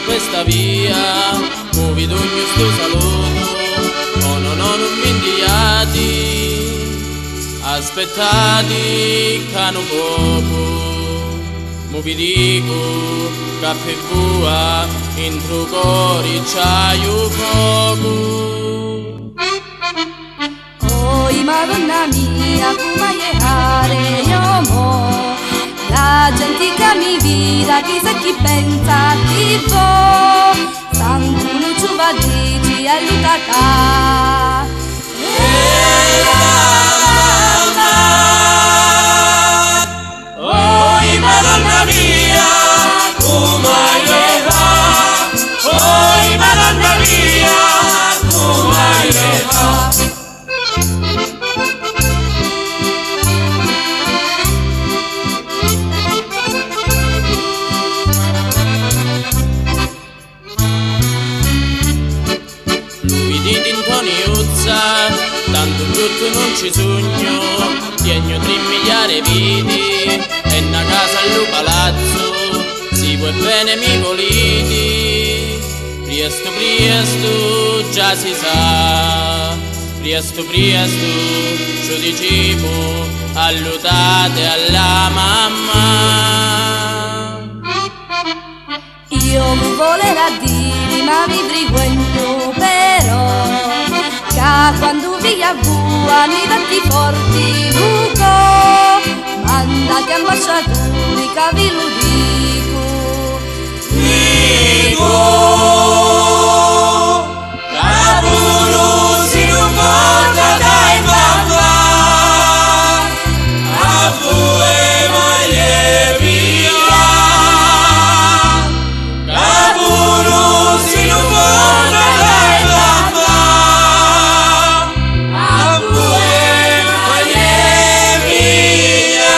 questa via, muovi d'ogni sto saluto, non invidiati, aspettati che non poco, muovi dico, caffè bua, intro cori c'hai un fuoco. Oi Madonna mia, come è io mo, la gente che mi vede, chissà chi pensa tipo, Santo non ci va dici aiutata. Oi Madonna mia, come va? Oi Madonna mia, come va? Lui di Tintoniuzza, tanto brutto non ci sogno, tiegno 3 miliardi viti, e una casa allo palazzo, si può bene mi voliti, presto presto già si sa, presto presto ci diciamo, allutate alla mamma. Io mi volerà dire, ma vi frequento però, che quando vi avvuano i venti forti Luco, mandate ambasciatori che vi lo dico. Dico, Capulusi non porta dai papà, a voi maglie via. Capulusi non porta dai papà, a voi maglie via.